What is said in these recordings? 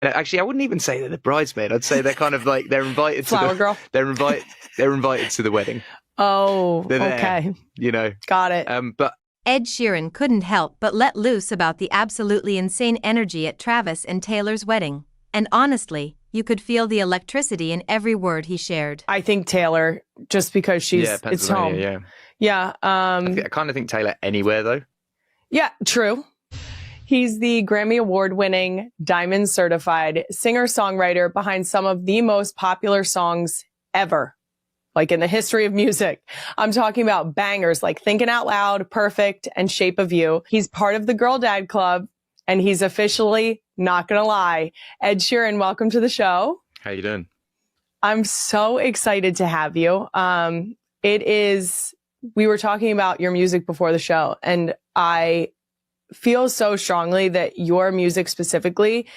Actually, I wouldn't even say they're the bridesmaid. I'd say they're kind of like they're invited Flower girl. They're invited to the wedding. Oh, They're there, okay. you know. Got it. But Ed Sheeran couldn't help but let loose about the absolutely insane energy at Travis and Taylor's wedding. And honestly, you could feel the electricity in every word he shared. I think Taylor, just because it's home. Yeah. Yeah. I kind of think Taylor anywhere though. Yeah, true. He's the Grammy Award-winning, Diamond certified singer-songwriter behind some of the most popular songs ever, like in the history of music. I'm talking about bangers like Thinking Out Loud, Perfect, and Shape of You. He's part of the Girl Dad Club, and he's officially, not gonna lie, Ed Sheeran, welcome to the show. How you doing? I'm so excited to have you. We were talking about your music before the show, and I feel so strongly that your music specifically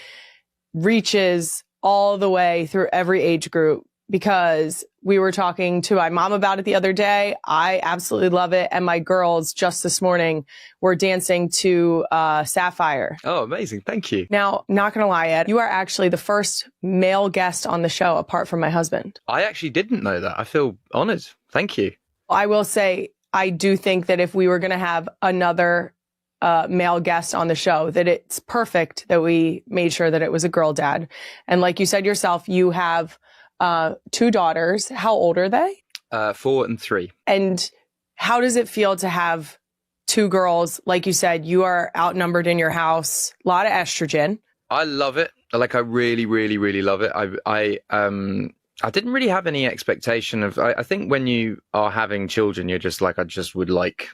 reaches all the way through every age group, because we were talking to my mom about it the other day. I absolutely love it. And my girls just this morning were dancing to Sapphire. Oh, amazing. Thank you. Now, not going to lie, Ed, you are actually the first male guest on the show apart from my husband. I actually didn't know that. I feel honored. Thank you. I will say, I do think that if we were going to have another male guest on the show, that it's perfect that we made sure that it was a girl dad. And like you said yourself, you have 2 daughters. How old are they? 4 and 3. And how does it feel to have 2 girls? Like you said, you are outnumbered in your house, a lot of estrogen. I love it. Like, I really, really, really love it. I didn't really have any expectation of, I think when you are having children, you're just like, I just would like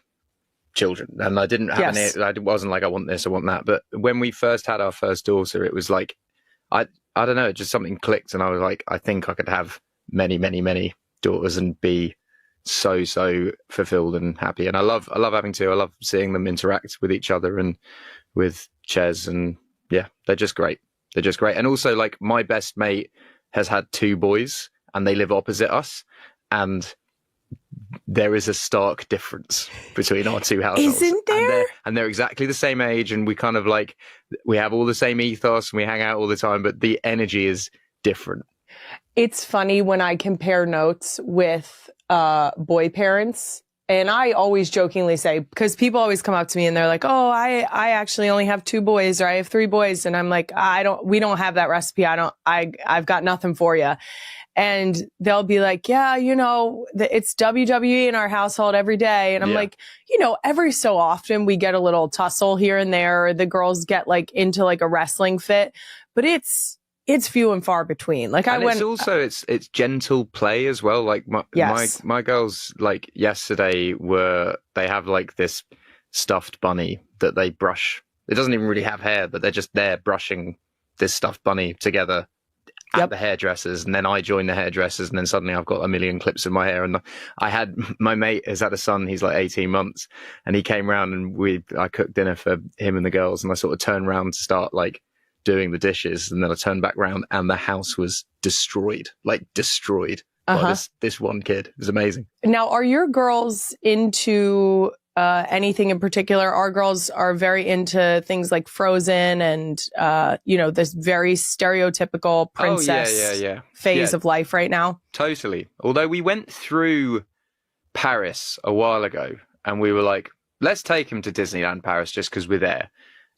children. And I didn't have any, I wasn't like, I want this, I want that. But when we first had our first daughter, it was like, I don't know, just something clicked. And I was like, I think I could have many, many, many daughters and be so fulfilled and happy. And I love having 2. I love seeing them interact with each other and with Ches. And yeah, they're just great. They're just great. And also, like, my best mate has had 2 boys and they live opposite us. And there is a stark difference between our 2 households. Isn't there? And they're exactly the same age, and we kind of like, we have all the same ethos and we hang out all the time, but the energy is different. It's funny when I compare notes with boy parents. And I always jokingly say, because people always come up to me and they're like, oh, I actually only have 2 boys, or I have 3 boys. And I'm like, we don't have that recipe. I've got nothing for you. And they'll be like, yeah, it's WWE in our household every day. And I'm like, every so often we get a little tussle here and there. Or the girls get like into like a wrestling fit, but it's few and far between. Like, it's gentle play as well. Like my girls, like yesterday, they have like this stuffed bunny that they brush. It doesn't even really have hair, but they're just there brushing this stuffed bunny together at the hairdressers. And then I join the hairdressers, and then suddenly I've got a million clips in my hair. And my mate has had a son. He's like 18 months, and he came round and I cooked dinner for him and the girls, and I sort of turned around to start like doing the dishes, and then I turned back round and the house was destroyed by this one kid. It was amazing. Now, are your girls into anything in particular? Our girls are very into things like Frozen and this very stereotypical princess phase of life right now. Totally. Although we went through Paris a while ago and we were like, let's take him to Disneyland Paris just because we're there.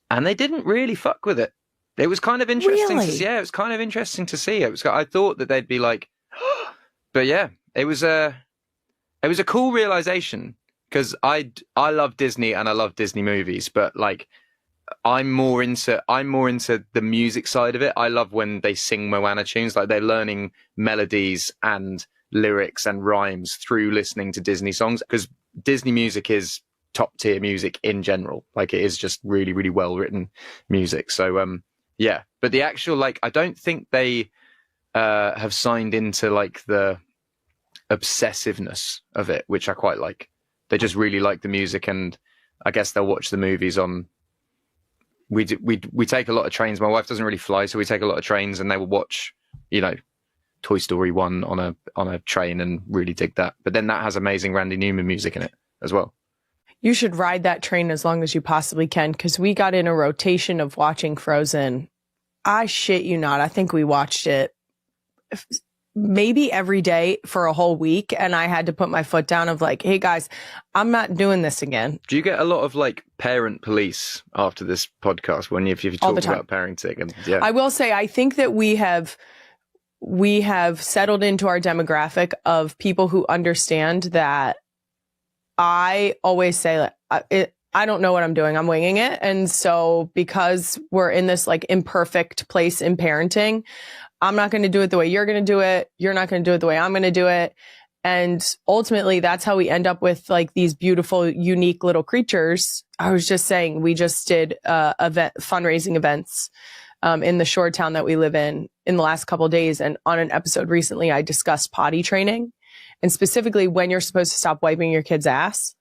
And they didn't really fuck with it. It was kind of interesting to see. Yeah, it was kind of interesting to see. I thought that they'd be like, but yeah, it was a cool realization, because I love Disney and I love Disney movies, but like I'm more into the music side of it. I love when they sing Moana tunes, like they're learning melodies and lyrics and rhymes through listening to Disney songs, because Disney music is top tier music in general. Like, it is just really, really well written music. So yeah, but the actual, like, I don't think they have signed into like the obsessiveness of it, which I quite like. They just really like the music, and I guess they'll watch the movies on. We take a lot of trains. My wife doesn't really fly, so we take a lot of trains, and they will watch, Toy Story 1 on a train and really dig that. But then that has amazing Randy Newman music in it as well. You should ride that train as long as you possibly can, because we got in a rotation of watching Frozen. I shit you not. I think we watched it maybe every day for a whole week. And I had to put my foot down of like, hey guys, I'm not doing this again. Do you get a lot of like parent police after this podcast when if you All talk the time. about parenting? And yeah, I will say, I think that we have settled into our demographic of people who understand that I always say like, I don't know what I'm doing. I'm winging it. And so because we're in this like imperfect place in parenting, I'm not going to do it the way you're going to do it. You're not going to do it the way I'm going to do it. And ultimately, that's how we end up with like these beautiful, unique little creatures. I was just saying, we just did fundraising events in the shore town that we live in the last couple of days. And on an episode recently, I discussed potty training and specifically when you're supposed to stop wiping your kid's ass.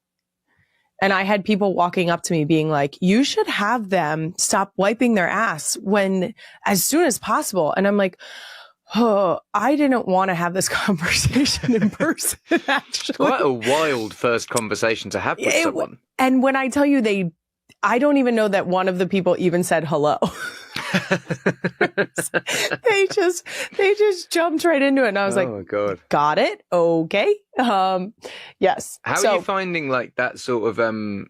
And I had people walking up to me being like, you should have them stop wiping their ass as soon as possible. And I'm like, oh, I didn't want to have this conversation in person, actually. quite a wild first conversation to have with someone. And when I tell you I don't even know that one of the people even said hello. They just jumped right into it. And I was like, oh God, got it. Okay. Yes. How are you finding like that sort of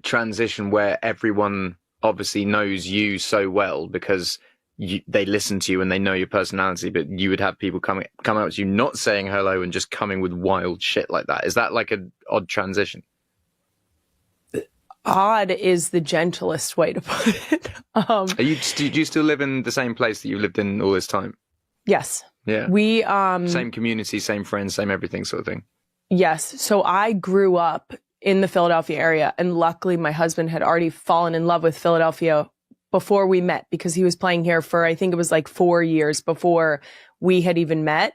transition where everyone obviously knows you so well because they listen to you and they know your personality, but you would have people come out to you not saying hello and just coming with wild shit like that? Is that like an odd transition? Odd is the gentlest way to put it. Do you still live in the same place that you lived in all this time? Yes. Yeah. We same community, same friends, same everything sort of thing. Yes. So I grew up in the Philadelphia area, and luckily my husband had already fallen in love with Philadelphia before we met because he was playing here for, I think it was like 4 years before we had even met.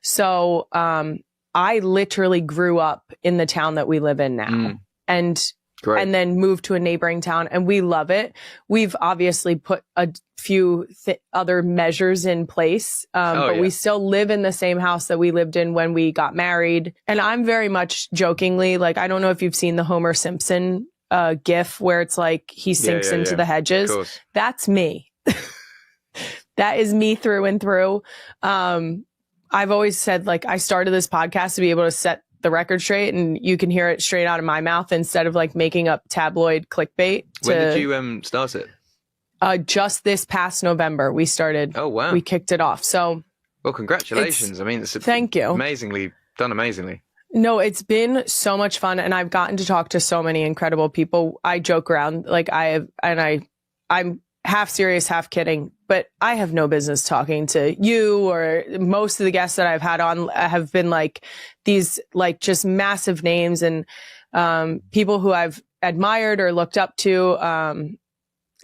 So I literally grew up in the town that we live in now. And Great. And then moved to a neighboring town, and we love it. We've obviously put a few other measures in place, but we still live in the same house that we lived in when we got married. And I'm very much jokingly, like, I don't know if you've seen the Homer Simpson gif where it's like he sinks into the hedges. That's me. That is me through and through. I've always said, like, I started this podcast to be able to set the record straight, and you can hear it straight out of my mouth instead of like making up tabloid clickbait. When did you start it? Just this past November we started. Oh wow! We kicked it off. So, well, congratulations! I mean, thank you. Amazingly. No, it's been so much fun, and I've gotten to talk to so many incredible people. I joke around, like I'm half serious, half kidding, but I have no business talking to you, or most of the guests that I've had on have been like these like just massive names and people who I've admired or looked up to.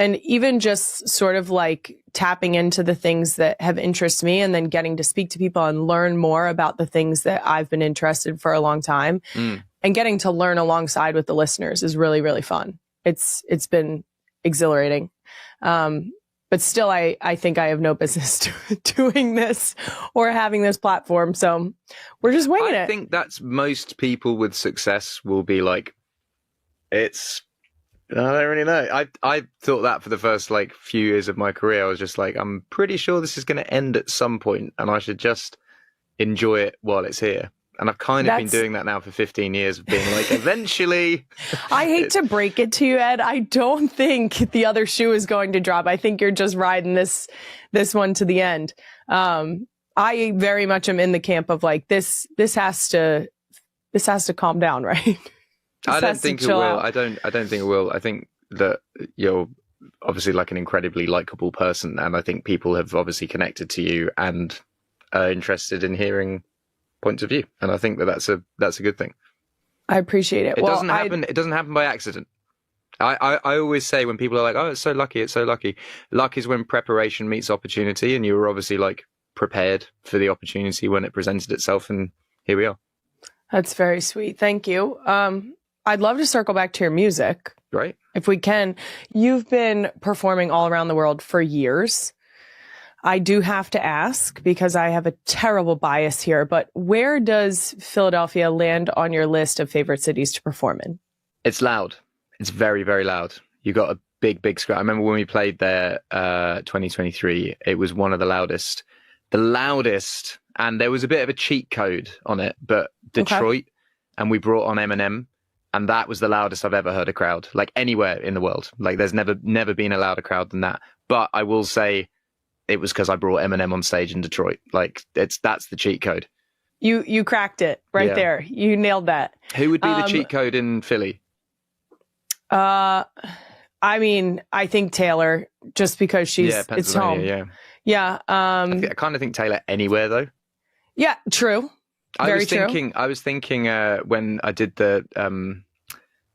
And even just sort of like tapping into the things that have interested me and then getting to speak to people and learn more about the things that I've been interested in for a long time and getting to learn alongside with the listeners is really, really fun. It's been exhilarating. But still, I think I have no business doing this or having this platform. So we're just winging it. I think that's most people with success will be like, I don't really know. I thought that for the first like few years of my career. I was just like, I'm pretty sure this is going to end at some point and I should just enjoy it while it's here. And I've kind of been doing that now for 15 years of being like, eventually. I hate to break it to you, Ed. I don't think the other shoe is going to drop. I think you're just riding this one to the end. I very much am in the camp of like, this has to calm down, right? I don't think it will. I don't think it will. I think that you're obviously like an incredibly likable person. And I think people have obviously connected to you and are interested in hearing points of view, and I think that's a good thing. I appreciate it. It doesn't happen by accident. I always say when people are like, oh, it's so lucky, luck is when preparation meets opportunity, and you were obviously like prepared for the opportunity when it presented itself, and here we are. That's very sweet. Thank you. I'd love to circle back to your music. Right. If we can. You've been performing all around the world for years. I do have to ask, because I have a terrible bias here, but where does Philadelphia land on your list of favorite cities to perform in? It's loud. It's very, very loud. You got to big scratch. I remember when we played there 2023, it was one of the loudest, and there was a bit of a cheat code on it, but Detroit, and we brought on Eminem, and that was the loudest I've ever heard a crowd, like anywhere in the world. Like there's never been a louder crowd than that. But I will say it was because I brought Eminem on stage in Detroit. Like that's the cheat code. You cracked it right there. You nailed that. Who would be the cheat code in Philly? I mean, I think Taylor, just because it's home. Yeah. I kind of think Taylor anywhere though. Yeah, true. I was thinking when I did the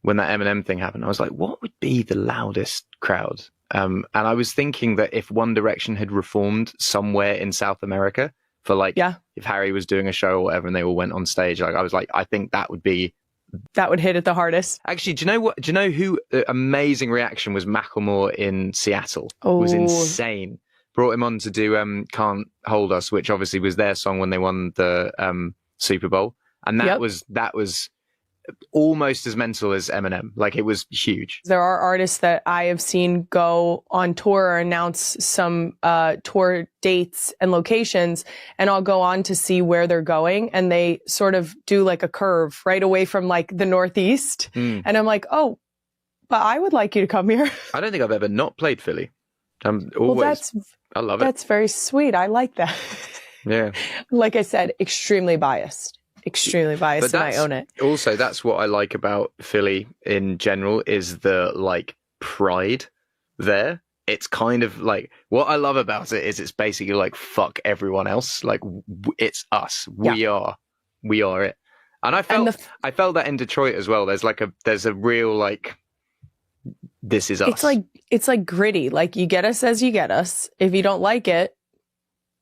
when that Eminem thing happened, I was like, what would be the loudest crowd? And I was thinking that if One Direction had reformed somewhere in South America for if Harry was doing a show or whatever and they all went on stage, like I was like, I think that would hit it the hardest. Actually, do you know what? Do you know who amazing reaction was? Macklemore in Seattle. It was insane. Brought him on to do Can't Hold Us, which obviously was their song when they won the Super Bowl. And that was almost as mental as Eminem. Like it was huge. There are artists that I have seen go on tour or announce some tour dates and locations, and I'll go on to see where they're going, and they sort of do like a curve right away from like the Northeast. And I'm like, oh, but I would like you to come here. I don't think I've ever not played Philly. I'm always, I love it. That's very sweet. I like that. Yeah. Like I said, extremely biased, and I own it. Also, that's what I like about Philly in general is the like pride there. It's kind of like, what I love about it is it's basically like, fuck everyone else. Like it's us. We are it. And I felt that in Detroit as well. There's a real like, this is us. It's like gritty. Like you get us as you get us. If you don't like it,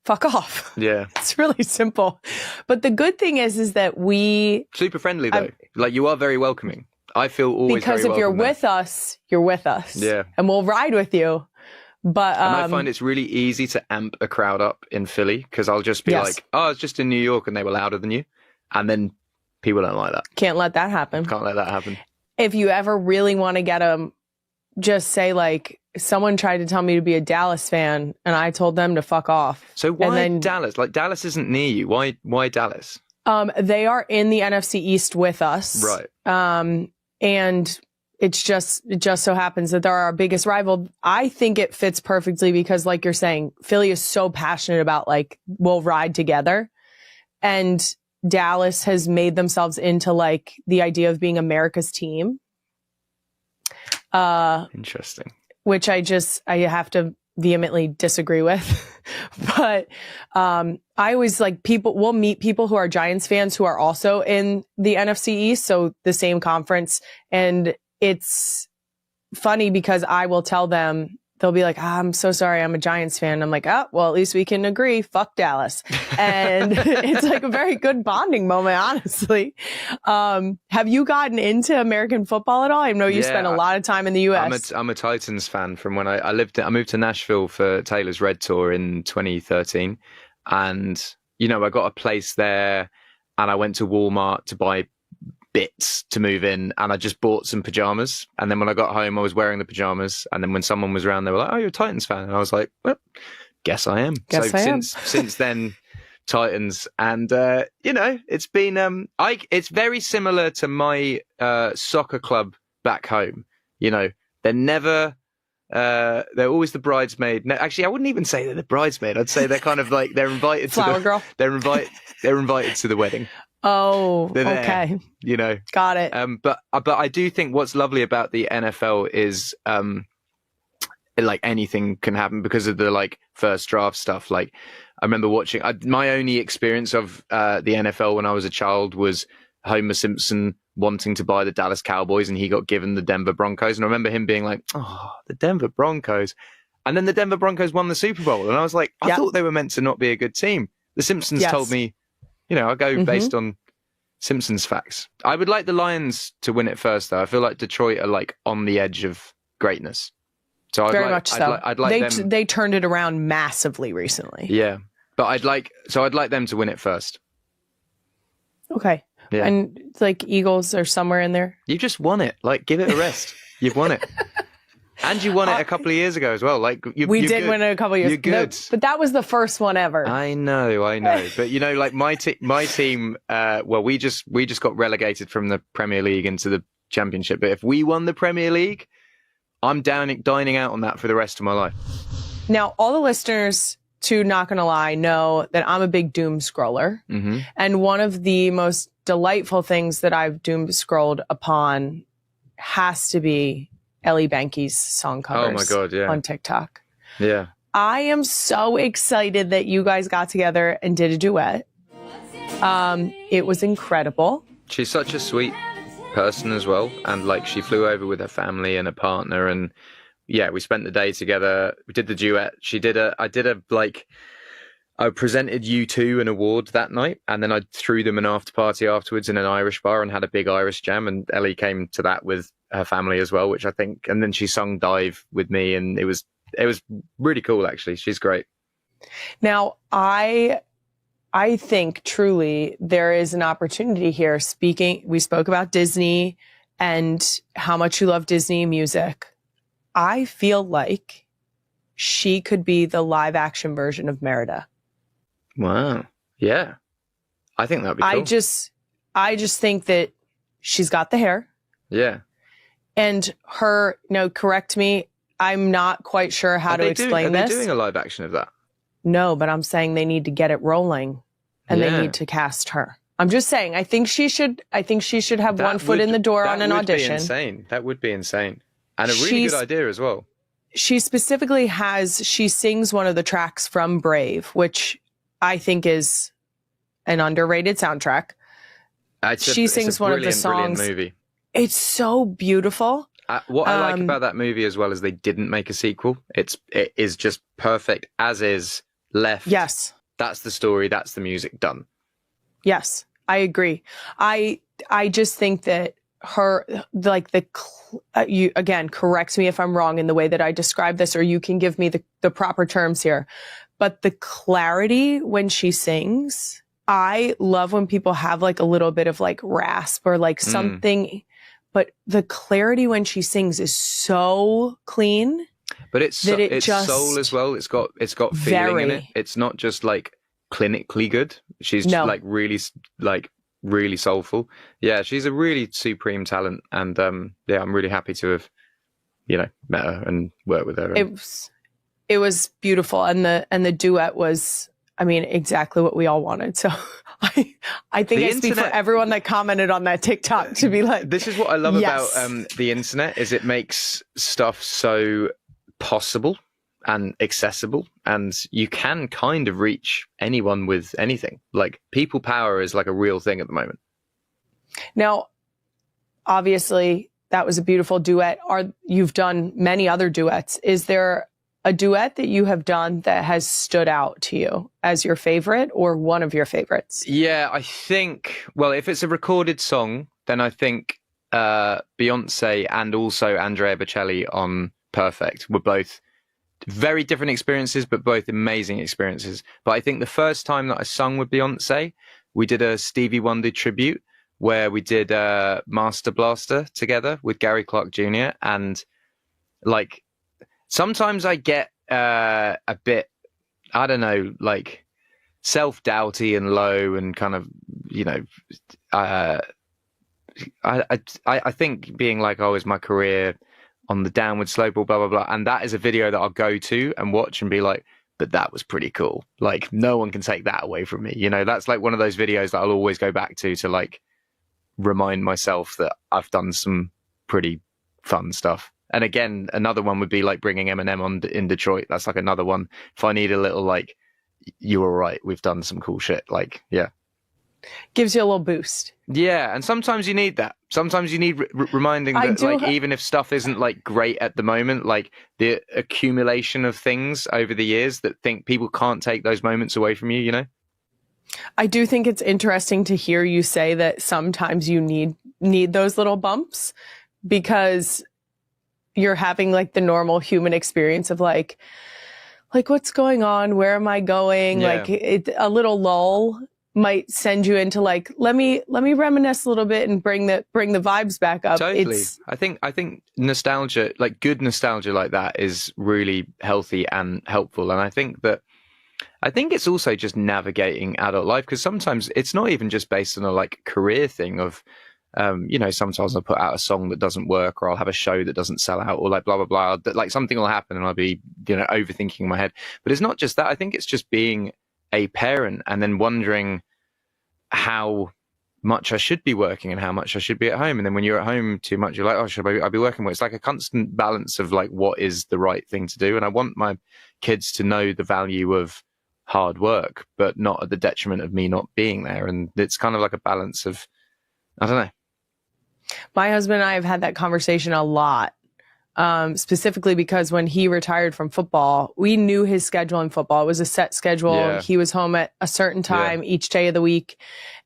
fuck off. Yeah. It's really simple. But the good thing is that we... Super friendly though. Like you are very welcoming. I feel always because if you're with us, you're with us. Yeah. And we'll ride with you. But and I find it's really easy to amp a crowd up in Philly because I'll just be like, oh, it's just in New York and they were louder than you. And then people don't like that. Can't let that happen. Can't let that happen. If you ever really want to get them, just say like, someone tried to tell me to be a Dallas fan and I told them to fuck off. So why Dallas? Like Dallas isn't near you. Why Dallas? They are in the NFC East with us. Right. And it just so happens that they're our biggest rival. I think it fits perfectly because like you're saying, Philly is so passionate about like, we'll ride together. And Dallas has made themselves into like the idea of being America's team. Interesting. Which I have to vehemently disagree with. But I always like we'll meet people who are Giants fans who are also in the NFC East, so the same conference. And it's funny because I will tell them, they'll be like, I'm so sorry, I'm a Giants fan. I'm like, oh, well, at least we can agree. Fuck Dallas. And it's like a very good bonding moment, honestly. Have you gotten into American football at all? I know you spent a lot of time in the U.S. I'm a Titans fan from when I moved to Nashville for Taylor's Red Tour in 2013. And, you know, I got a place there and I went to Walmart to buy bits to move in, and I just bought some pajamas, and then when I got home I was wearing the pajamas, and then when someone was around they were like, oh, you're a Titans fan, and I was like, well, guess I am. Since then Titans, and you know, it's been it's very similar to my soccer club back home. You know, they're always the bridesmaid. No, actually, I wouldn't even say they're the bridesmaid. I'd say they're kind of like they're invited flower girl. They're invited to the wedding. Oh, okay. You know, got it. But I do think what's lovely about the NFL is like anything can happen because of the like first draft stuff. Like I remember watching my only experience of the NFL when I was a child was Homer Simpson wanting to buy the Dallas Cowboys and he got given the Denver Broncos. And I remember him being like, oh, the Denver Broncos. And then the Denver Broncos won the Super Bowl. And I was like, I thought they were meant to not be a good team. The Simpsons told me, you know, I go based on Simpsons facts. I would like the Lions to win it first, though. I feel like Detroit are like on the edge of greatness. So I'd like them. They turned it around massively recently. Yeah, but I'd like them to win it first. Okay. Yeah. And like Eagles are somewhere in there. You just won it. Like, give it a rest. You've won it. And you won it a couple of years ago as well. Like we you're did good. win it a couple of years. You're good. No, but that was the first one ever. I know. But you know, like my team. Well, we just got relegated from the Premier League into the Championship. But if we won the Premier League, I'm dining out on that for the rest of my life. Now, all the listeners to Not Gonna Lie know that I'm a big doom scroller. Mm-hmm. And one of the most delightful things that I've doom scrolled upon has to be Ellie Benke's song covers. Oh my God, yeah. On TikTok. Yeah. I am so excited that you guys got together and did a duet. It was incredible. She's such a sweet person as well, and like she flew over with her family and a partner, and yeah, we spent the day together. We did the duet. I presented U2 an award that night, and then I threw them an after party afterwards in an Irish bar and had a big Irish jam, and Ellie came to that with her family as well, which I think, and then she sung Dive with me, and it was really cool actually. She's great. Now, I think truly there is an opportunity here. We spoke about Disney and how much you love Disney music. I feel like she could be the live action version of Merida. Wow. Yeah. I think that'd be cool. I just think that she's got the hair. Yeah. And her, correct me, I'm not quite sure how to explain this. Are they doing a live action of that? No, but I'm saying they need to get it rolling and they need to cast her. I'm just saying, I think she should have one foot in the door on an audition. That would be insane. And a really good idea as well. She specifically she sings one of the tracks from Brave, which I think is an underrated soundtrack. She sings one of the songs. Brilliant movie. It's so beautiful. What I like about that movie as well is they didn't make a sequel. It is just perfect as is, left. Yes. That's the story. That's the music, done. Yes, I agree. I just think that her, like you again, correct me if I'm wrong in the way that I describe this, or you can give me the proper terms here. But the clarity when she sings, I love when people have like a little bit of like rasp or like something, but the clarity when she sings is so clean. But it's soul as well. It's got feeling in it. It's not just like clinically good. She's like really soulful. Yeah, she's a really supreme talent, and I'm really happy to have met her and worked with her. It was beautiful, and the duet was, I mean, exactly what we all wanted. So I think I speak for everyone that commented on that TikTok to be like, this is what I love about the internet, is it makes stuff so possible and accessible, and you can kind of reach anyone with anything. Like, people power is like a real thing at the moment. Now, obviously, that was a beautiful duet. You've done many other duets. Is there a duet that you have done that has stood out to you as your favorite or one of your favorites? Yeah, I think, well, if it's a recorded song, then I think Beyonce and also Andrea Bocelli on Perfect were both very different experiences, but both amazing experiences. But I think the first time that I sung with Beyonce, we did a Stevie Wonder tribute where we did Master Blaster together with Gary Clark Jr. And like, sometimes I get a bit, I don't know, like self-doubty and low and kind of, I think being like, oh, is my career on the downward slope or blah, blah, blah. And that is a video that I'll go to and watch and be like, but that was pretty cool. Like, no one can take that away from me. That's like one of those videos that I'll always go back to like remind myself that I've done some pretty fun stuff. And again, another one would be like bringing Eminem on in Detroit. That's like another one. If I need a little like, you were right, we've done some cool shit. Like, yeah. Gives you a little boost. Yeah, and sometimes you need that. Sometimes you need reminding that, like, even if stuff isn't like great at the moment, like the accumulation of things over the years that people can't take those moments away from you. I do think it's interesting to hear you say that sometimes you need those little bumps, because you're having like the normal human experience of like what's going on? Where am I going? Yeah. Like a little lull. might send you into like, let me reminisce a little bit and bring the vibes back up. Totally. I think nostalgia, like good nostalgia like that, is really healthy and helpful. And I think it's also just navigating adult life, because sometimes it's not even just based on a like career thing of, sometimes I'll put out a song that doesn't work, or I'll have a show that doesn't sell out, or like blah, blah, blah. Like something will happen and I'll be, overthinking in my head. But it's not just that. I think it's just being a parent and then wondering how much I should be working and how much I should be at home. And then when you're at home too much, you're like, oh, should I be working more? It's like a constant balance of like, what is the right thing to do? And I want my kids to know the value of hard work, but not at the detriment of me not being there. And it's kind of like a balance of, I don't know. My husband and I have had that conversation a lot. Specifically because when he retired from football, we knew his schedule in football. It was a set schedule. Yeah. He was home at a certain time each day of the week.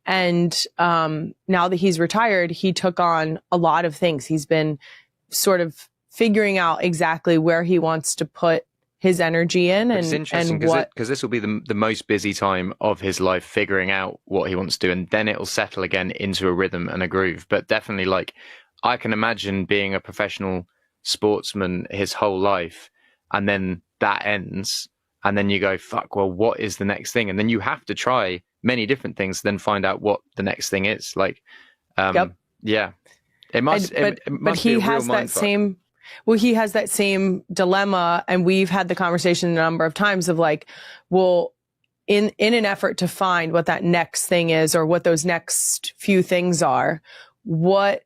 And now that he's retired, he took on a lot of things. He's been sort of figuring out exactly where he wants to put his energy in. It's interesting because this will be the most busy time of his life, figuring out what he wants to do. And then it'll settle again into a rhythm and a groove. But definitely, like, I can imagine being a professional sportsman his whole life, and then that ends, and then you go, fuck, well, what is the next thing? And then you have to try many different things to then find out what the next thing is. Like, yeah, it must but be he a has real that mindfuck. same, well, he has that same dilemma, and we've had the conversation a number of times of like, well, in an effort to find what that next thing is, or what those next few things are, what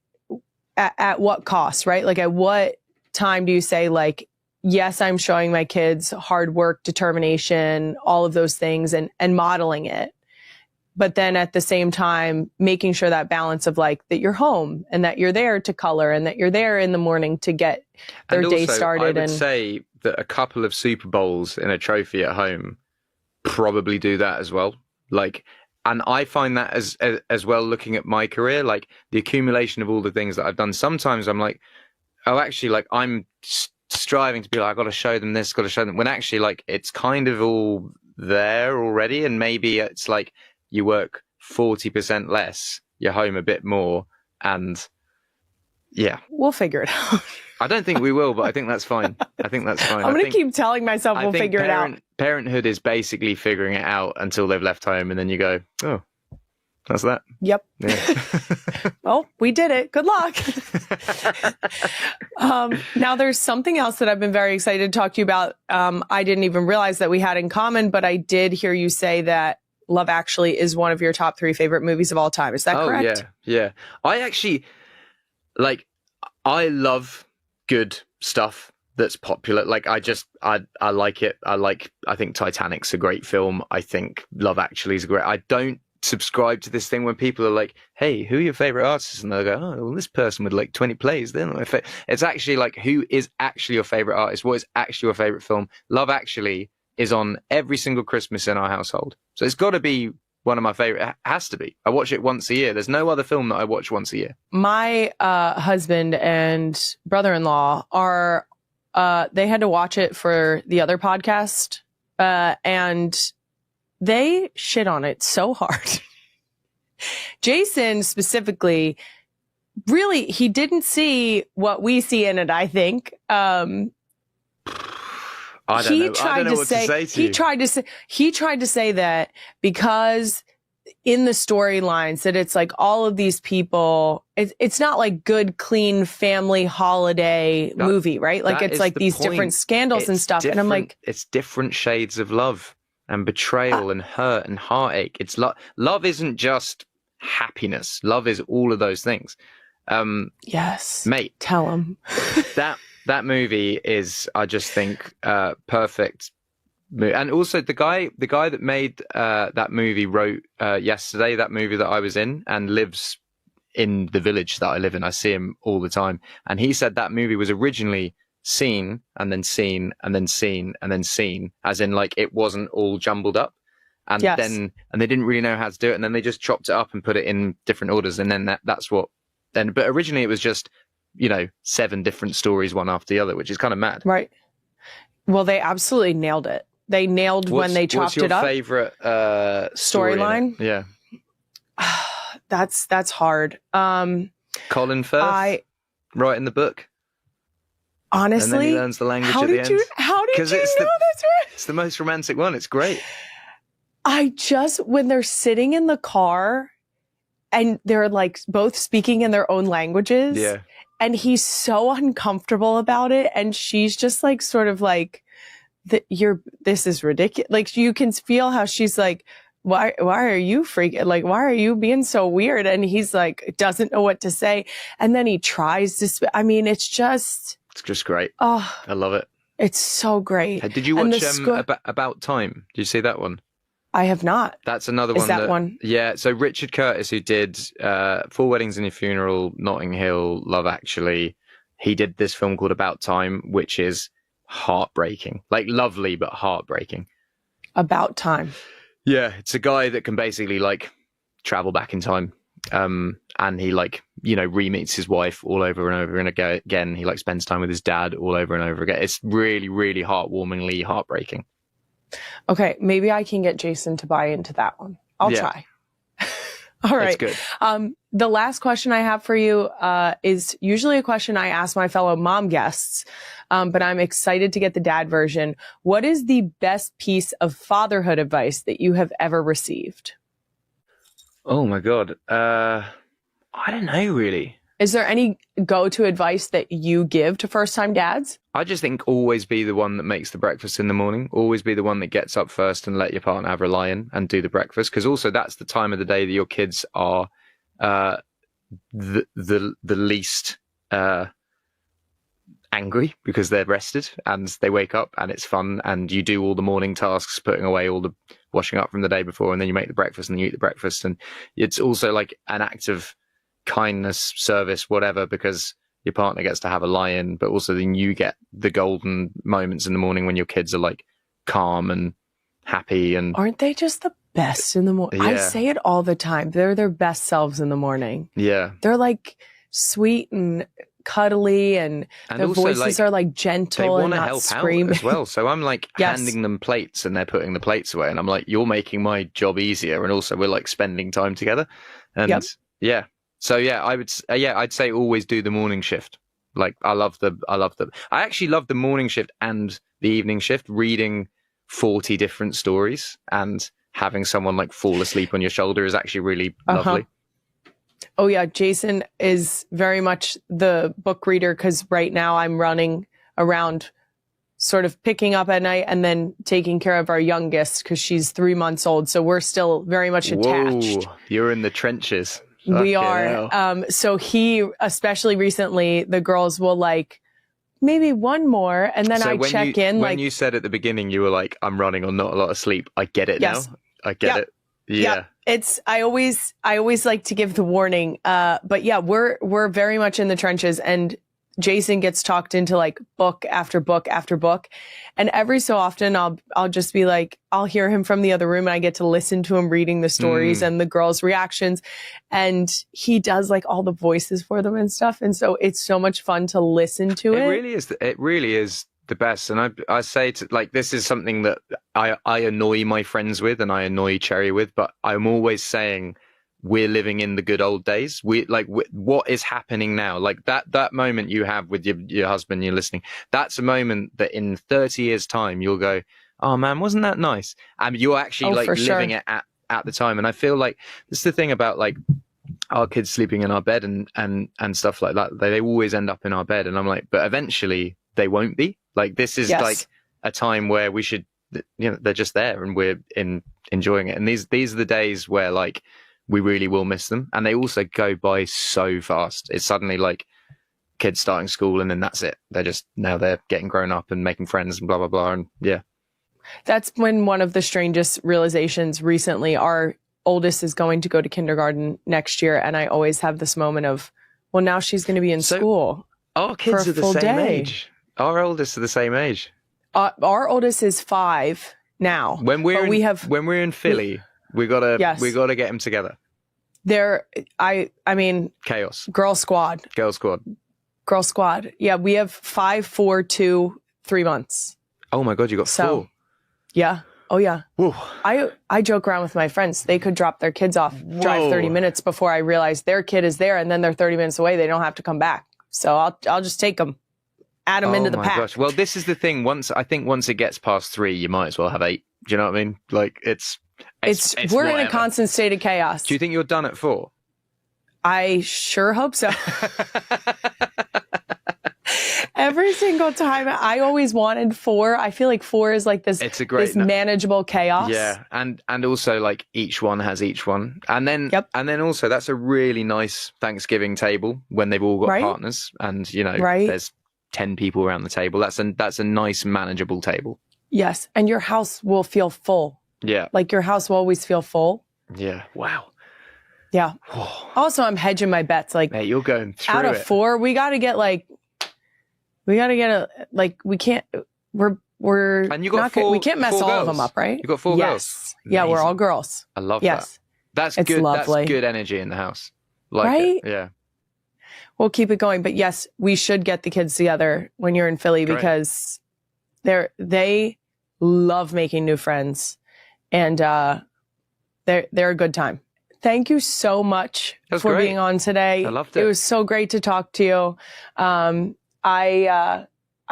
at what cost, right? Like, at what time do you say, like, yes, I'm showing my kids hard work, determination, all of those things, and modeling it, but then at the same time making sure that balance of like that you're home and that you're there to color and that you're there in the morning to get their day started. I would say that a couple of Super Bowls in a trophy at home probably do that as well. Like, and I find that as well, looking at my career, like the accumulation of all the things that I've done. Sometimes I'm like, oh, actually, like I'm striving to be like, I got to show them this, got to show them, when actually like it's kind of all there already. And maybe it's like you work 40% less, you're home a bit more, and yeah. We'll figure it out. I don't think we will, but I think that's fine. I'm going to keep telling myself we'll figure it out. Parenthood is basically figuring it out until they've left home, and then you go, oh, that's that. Yep. Yeah. Well, we did it. Good luck. Now, there's something else that I've been very excited to talk to you about. I didn't even realize that we had in common, but I did hear you say that Love Actually is one of your top 3 favorite movies of all time. Is that correct? Yeah. I actually, like, I love good stuff that's popular. Like, I like it. I think Titanic's a great film. I think Love Actually is great. I don't subscribe to this thing when people are like, hey, who are your favorite artists? And they'll go, oh, well, this person with like 20 plays, they're not my favorite. It's actually like, who is actually your favorite artist? What is actually your favorite film? Love Actually is on every single Christmas in our household. So it's got to be one of my favorite. It has to be. I watch it once a year. There's no other film that I watch once a year. My husband and brother-in-law are, they had to watch it for the other podcast, and they shit on it so hard. Jason specifically, really, he didn't see what we see in it, I think. I don't know what to say to you. He tried to say that because in the storylines that it's like all of these people, it's not like good, clean family holiday movie, right? Like it's like these different scandals and stuff. And I'm like, it's different shades of love and betrayal and hurt and heartache. It's love isn't just happiness. Love is all of those things. Yes, mate, tell him that movie is, I just think, perfect. And also the guy that made that movie wrote Yesterday, that movie that I was in, and lives in the village that I live in. I see him all the time, and he said that movie was originally seen and then seen and then seen and then seen, as in like it wasn't all jumbled up, and then they didn't really know how to do it, and then they just chopped it up and put it in different orders, and then that's what then. But originally it was just 7 different stories, one after the other, which is kind of mad, right? Well, they absolutely nailed it. They nailed when they chopped it up. What's your favorite storyline? Yeah. That's hard. Colin Firth writing the book. Honestly, and then he learns the language at the end. How did you know this? It's the most romantic one. It's great. When they're sitting in the car and they're like both speaking in their own languages. Yeah. And he's so uncomfortable about it. And she's just like, sort of like, this is ridiculous. Like, you can feel how she's like, why are you freaking, like, why are you being so weird? And he's like, doesn't know what to say. And then he tries to, it's just great. Oh, I love it. It's so great. Hey, did you watch About Time? Did you see that one? I have not. That's another one. Is that one? Yeah. So Richard Curtis, who did Four Weddings and a Funeral, Notting Hill, Love Actually, he did this film called About Time, which is heartbreaking. Like, lovely, but heartbreaking. About Time. Yeah. It's a guy that can basically like travel back in time. And he re-meets his wife all over and over and again. He spends time with his dad all over and over again. It's really, really heartwarmingly heartbreaking. Okay, maybe I can get Jason to buy into that one. I'll try. All right. That's good. The last question I have for you is usually a question I ask my fellow mom guests, but I'm excited to get the dad version. What is the best piece of fatherhood advice that you have ever received? Oh my God. I don't know, really. Is there any go-to advice that you give to first-time dads? I just think always be the one that makes the breakfast in the morning. Always be the one that gets up first and let your partner have a lie-in and do the breakfast. Because also that's the time of the day that your kids are the least angry, because they're rested and they wake up and it's fun and you do all the morning tasks, putting away all the washing up from the day before, and then you make the breakfast and you eat the breakfast. And it's also like an act of kindness, service, whatever, because your partner gets to have a lie-in, but also then you get the golden moments in the morning when your kids are like calm and happy. And aren't they just the best in the morning? Yeah. I say it all the time. They're their best selves in the morning. Yeah. They're like sweet and cuddly, and their voices are like gentle and not screaming as well. So I'm like handing them plates and they're putting the plates away, and I'm like, you're making my job easier, and also we're like spending time together. And yeah. So yeah, I'd say always do the morning shift. Like I actually love the morning shift and the evening shift, reading 40 different stories and having someone like fall asleep on your shoulder is actually really lovely. Oh yeah, Jason is very much the book reader, because right now I'm running around sort of picking up at night and then taking care of our youngest because she's 3 months old. So we're still very much attached. Whoa, you're in the trenches. We are. So he, especially recently, the girls will like maybe one more, and then I check in. When you said at the beginning, you were like, "I'm running on not a lot of sleep." I get it now. I get it. Yeah. It's I always like to give the warning. But yeah, we're very much in the trenches, and Jason gets talked into like book after book after book. And every so often I'll just be like, I'll hear him from the other room and I get to listen to him reading the stories and the girls' reactions. And he does like all the voices for them and stuff. And so it's so much fun to listen to it. It really is the best. And I say to like, this is something that I annoy my friends with and I annoy Cherry with, but I'm always saying, we're living in the good old days. What is happening now? Like that moment you have with your husband, you're listening. That's a moment that in 30 years time, you'll go, oh man, wasn't that nice? And you're actually living it at the time. And I feel like this is the thing about like our kids sleeping in our bed and stuff like that. They always end up in our bed. And I'm like, but eventually they won't be. Like this is like a time where we should, they're just there and we're enjoying it. And these are the days where like, we really will miss them. And they also go by so fast. It's suddenly like kids starting school and then that's it. Now they're getting grown up and making friends and blah, blah, blah. And yeah. That's when one of the strangest realizations recently, our oldest is going to go to kindergarten next year. And I always have this moment of, well, now she's going to be in school. Our kids are the same age. Our oldest are the same age. Our oldest is 5 now. When we're in Philly, we gotta get them together. I mean, chaos. Girl squad. Yeah, we have 5, 4, 2, 3 months. Oh my God, you got 4. Yeah. Oh yeah. Whoa. I joke around with my friends. They could drop their kids off, drive 30 minutes before I realize their kid is there, and then they're 30 minutes away. They don't have to come back. So I'll just take them, add them into the pack. Gosh. Well, this is the thing. Once it gets past 3, you might as well have 8. Do you know what I mean? Like it's we're in whatever. a constant state of chaos. Do you think you're done at 4? I sure hope so. Every single time, I always wanted 4. I feel like 4 is like this. It's a great this manageable chaos. Yeah, and also like each one has each one, and then also that's a really nice Thanksgiving table when they've all got partners, and you know there's 10 people around the table. That's a nice manageable table. Yes, and your house will feel full. Yeah, like your house will always feel full. Yeah. Wow. Yeah. Also, I'm hedging my bets. Like, mate, you're going through out of 4, we got to get we can't. We're and you got we can't mess all of them up, right? You got 4 girls. Yeah, we're all girls. I love that. That's good. Lovely. That's good energy in the house. Like right? It. Yeah. We'll keep it going, but yes, we should get the kids together when you're in Philly because they love making new friends, and they're a good time. Thank you so much for being on today. I loved it. It was so great to talk to you. I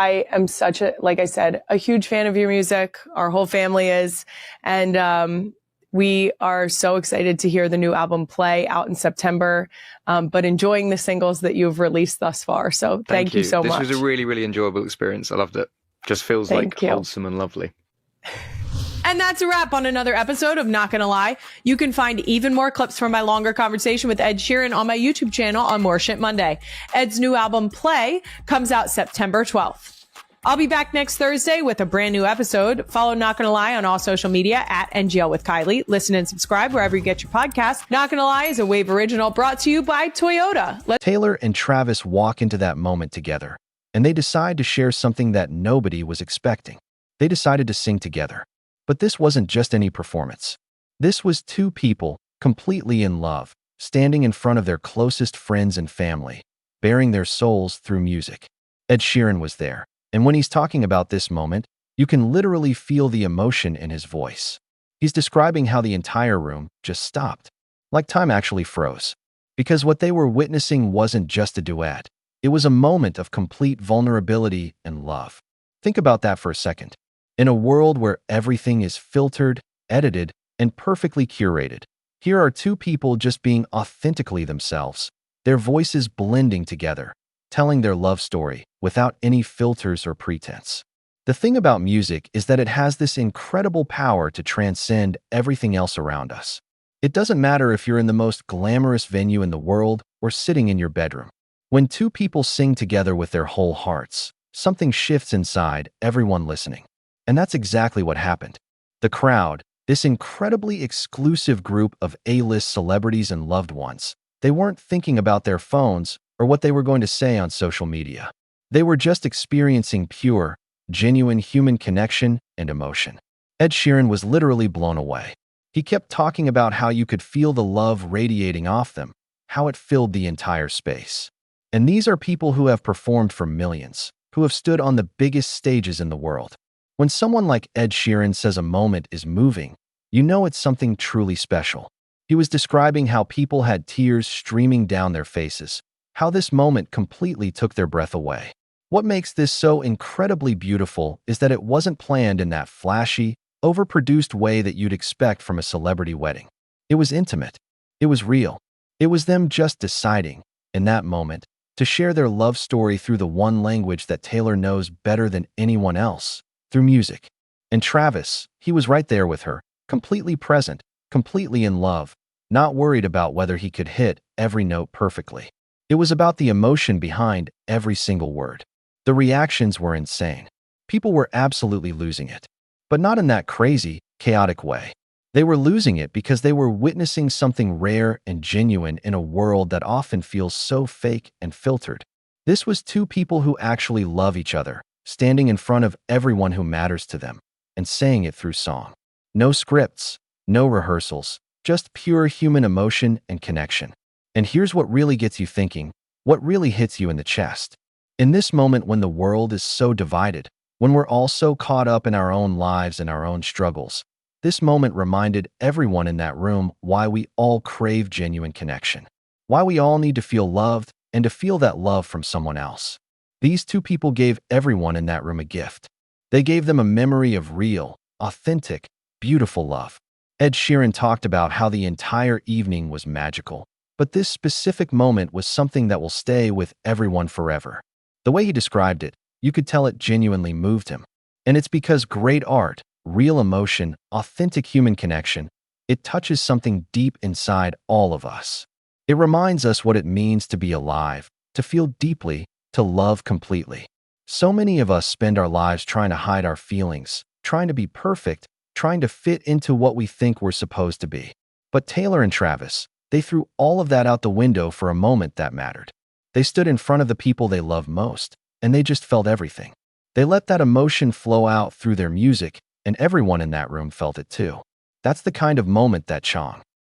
am such like I said, a huge fan of your music. Our whole family is. And we are so excited to hear the new album Play out in September, but enjoying the singles that you've released thus far. So thank you so much. This was a really, really enjoyable experience. I loved it. Just feels wholesome and lovely. And that's a wrap on another episode of Not Gonna Lie. You can find even more clips from my longer conversation with Ed Sheeran on my YouTube channel on More Shit Monday. Ed's new album, Play, comes out September 12th. I'll be back next Thursday with a brand new episode. Follow Not Gonna Lie on all social media at NGL with Kylie. Listen and subscribe wherever you get your podcast. Not Gonna Lie is a Wave original brought to you by Toyota. Taylor and Travis walk into that moment together, and they decide to share something that nobody was expecting. They decided to sing together. But this wasn't just any performance. This was 2 people, completely in love, standing in front of their closest friends and family, bearing their souls through music. Ed Sheeran was there, and when he's talking about this moment, you can literally feel the emotion in his voice. He's describing how the entire room just stopped, like time actually froze. Because what they were witnessing wasn't just a duet. It was a moment of complete vulnerability and love. Think about that for a second. In a world where everything is filtered, edited, and perfectly curated, here are 2 people just being authentically themselves, their voices blending together, telling their love story without any filters or pretense. The thing about music is that it has this incredible power to transcend everything else around us. It doesn't matter if you're in the most glamorous venue in the world or sitting in your bedroom. When 2 people sing together with their whole hearts, something shifts inside everyone listening. And that's exactly what happened. The crowd, this incredibly exclusive group of A-list celebrities and loved ones, they weren't thinking about their phones or what they were going to say on social media. They were just experiencing pure, genuine human connection and emotion. Ed Sheeran was literally blown away. He kept talking about how you could feel the love radiating off them, how it filled the entire space. And these are people who have performed for millions, who have stood on the biggest stages in the world. When someone like Ed Sheeran says a moment is moving, you know it's something truly special. He was describing how people had tears streaming down their faces, how this moment completely took their breath away. What makes this so incredibly beautiful is that it wasn't planned in that flashy, overproduced way that you'd expect from a celebrity wedding. It was intimate. It was real. It was them just deciding, in that moment, to share their love story through the one language that Taylor knows better than anyone else. Through music. And Travis, he was right there with her, completely present, completely in love, not worried about whether he could hit every note perfectly. It was about the emotion behind every single word. The reactions were insane. People were absolutely losing it. But not in that crazy, chaotic way. They were losing it because they were witnessing something rare and genuine in a world that often feels so fake and filtered. This was 2 people who actually love each other, standing in front of everyone who matters to them, and saying it through song. No scripts, no rehearsals, just pure human emotion and connection. And here's what really gets you thinking, what really hits you in the chest. In this moment when the world is so divided, When we're all so caught up in our own lives and our own struggles, this moment reminded everyone in that room why we all crave genuine connection, why we all need to feel loved and to feel that love from someone else. These two people gave everyone in that room a gift. They gave them a memory of real, authentic, beautiful love. Ed Sheeran talked about how the entire evening was magical, but this specific moment was something that will stay with everyone forever. The way he described it, you could tell it genuinely moved him. And it's because great art, real emotion, authentic human connection, it touches something deep inside all of us. It reminds us what it means to be alive, to feel deeply, to love completely. So many of us spend our lives trying to hide our feelings, trying to be perfect, trying to fit into what we think we're supposed to be. But Taylor and Travis, they threw all of that out the window for a moment that mattered. They stood in front of the people they love most, and they just felt everything. They let that emotion flow out through their music, and everyone in that room felt it too. That's the kind of moment that Chong.